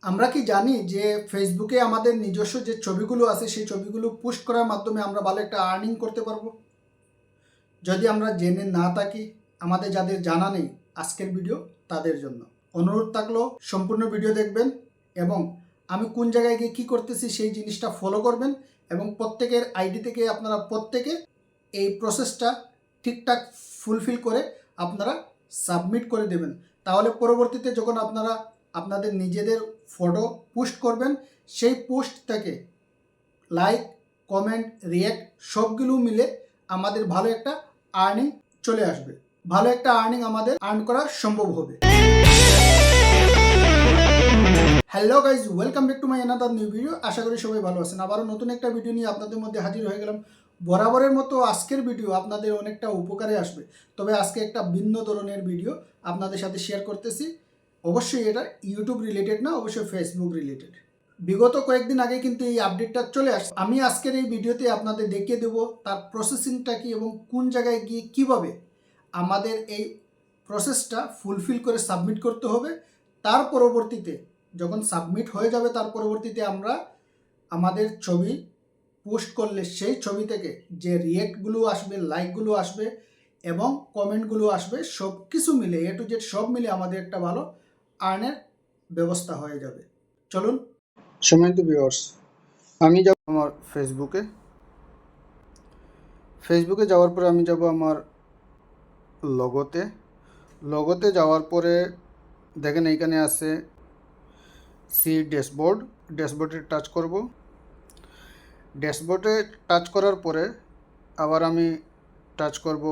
আমরা কি জানি যে ফেসবুকে আমাদের নিজস্ব যে ছবিগুলো আছে সেই ছবিগুলো পোস্ট করার মাধ্যমে আমরা ভালো একটা আর্নিং করতে পারবো? যদি আমরা জেনে না থাকি, আমাদের যাদের জানা নেই, আজকের ভিডিও তাদের জন্য। অনুরোধ থাকলো সম্পূর্ণ ভিডিও দেখবেন এবং আমি কোন জায়গায় গিয়ে কী করতেছি সেই জিনিসটা ফলো করবেন এবং প্রত্যেকের আইডি থেকে আপনারা প্রত্যেকে এই প্রসেসটা ঠিকঠাক ফুলফিল করে আপনারা সাবমিট করে দেবেন। তাহলে পরবর্তীতে যখন আপনারা আপনাদের নিজেদের ফটো পোস্ট করবেন, সেই পোস্ট থেকে লাইক, কমেন্ট, রিয়্যাক্ট সবগুলো মিলে আমাদের ভালো একটা আর্নিং চলে আসবে। ভালো একটা আর্নিং আমাদের আর্ন করা সম্ভব হবে। Hello guys, welcome back to my another new video. আশা করি সবাই ভালো আছেন। আবারও নতুন একটা ভিডিও নিয়ে আপনাদের মধ্যে হাজির হয়ে গেলাম। বরাবরের মতো আজকের ভিডিও আপনাদের অনেকটা উপকারে আসবে, তবে আজকে একটা ভিন্ন ধরনের ভিডিও আপনাদের সাথে শেয়ার করতেছি। অবশ্যই এটা ইউটিউব রিলেটেড না, অবশ্যই ফেসবুক রিলেটেড। বিগত কয়েকদিন আগে কিন্তু এই আপডেটটা চলে আসছে। আমি আজকের এই ভিডিওতে আপনাদের দেখিয়ে দেবো তার প্রসেসিংটা কি এবং কোন জায়গায় গিয়ে কিভাবে আমাদের এই প্রসেসটা ফুলফিল করে সাবমিট করতে হবে। তার পরবর্তীতে যখন সাবমিট হয়ে যাবে, তার পরবর্তীতে আমরা আমাদের ছবি পোস্ট করলে সেই ছবি থেকে যে রিয়েক্টগুলো আসবে, লাইকগুলো আসবে এবং কমেন্টগুলো আসবে, সব কিছু মিলে এ টু জেড সব মিলে আমাদের একটা ভালো আর্নের ব্যবস্থা হয়ে যাবে। চলুন। সম্মানিত ভিউয়ার্স, আমি যাব আমার ফেসবুকে যাওয়ার পরে আমি যাব আমার লগোতে যাওয়ার পরে দেখেন এইখানে আছে সি ড্যাশবোর্ডে টাচ করব। ড্যাশবোর্ডে টাচ করার পরে আবার আমি টাচ করব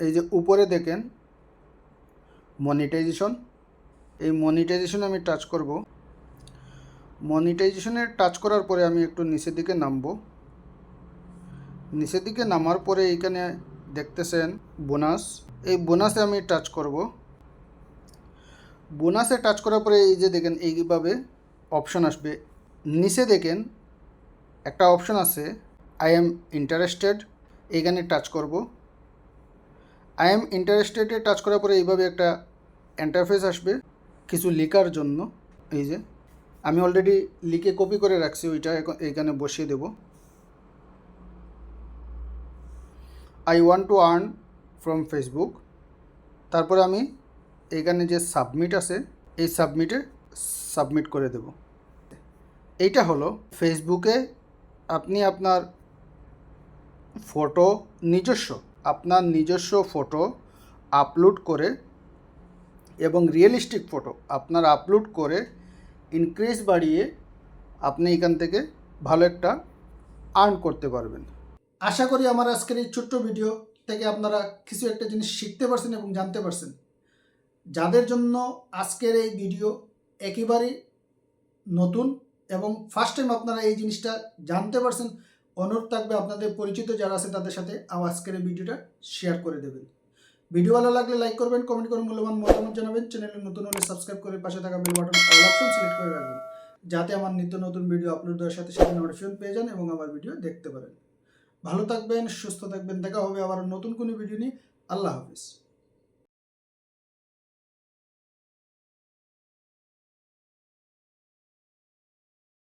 এই যে উপরে দেখেন মনিটাইজেশন, এই মনিটাইজেশনে আমি টাচ করব। মনিটাইজেশনে টাচ করার পরে আমি একটু নিচের দিকে নামবো। নিচের দিকে নামার পরে এইখানে দেখতেছেন বোনাস, এই বোনাসে আমি টাচ করব। বোনাসে টাচ করার পরে এই যে দেখেন এইভাবে অপশন আসবে। নিচে দেখেন একটা অপশন আছে আই এম ইন্টারেস্টেড, এইখানে টাচ করব। আই এম ইন্টারেস্টেডে টাচ করার পরে এইভাবে একটা ইন্টারফেস আসবে কিছু লেখার জন্য। এই যে আমি অলরেডি লিখে কপি করে রাখছি, ওইটা এইখানে বসিয়ে দেব। I want to earn from Facebook. তারপরে আমি এইখানে যে সাবমিট আছে এই সাবমিটে সাবমিট করে দেব। এইটা হলো ফেসবুকে আপনি আপনার ফটো নিজস্ব ফটো আপলোড করে এবং রিয়েলিস্টিক ফটো আপনার আপলোড করে ইনক্রিজ বাড়িয়ে আপনি এখান থেকে ভালো একটা আর্ন করতে পারবেন। আশা করি আমার আজকের এই ছোট্ট ভিডিও থেকে আপনারা কিছু একটা জিনিস শিখতে পারছেন এবং জানতে পারছেন। যাদের জন্য আজকের এই ভিডিও একেবারেই নতুন এবং ফার্স্ট টাইম আপনারা এই জিনিসটা জানতে পারছেন, অনুরোধ থাকবে আপনাদের পরিচিত যারা আছে তাদের সাথে আজকের এই ভিডিওটা শেয়ার করে দেবেন। ভিডিও ভালো লাগলে লাইক করবেন, কমেন্ট করে মূল্যবান মতামত জানাবেন। চ্যানেলে নতুন হলে সাবস্ক্রাইব করে পাশে থাকা bell button all option select করে রাখবেন, যাতে আমার নিত্য নতুন ভিডিও আপলোড দেওয়ার সাথে সাথে নোটিফিকেশন পেয়ে যান এবং আমার ভিডিও দেখতে পারেন। ভালো থাকবেন, সুস্থ থাকবেন। দেখা হবে আবার নতুন কোনো ভিডিও নিয়ে। আল্লাহ হাফিজ।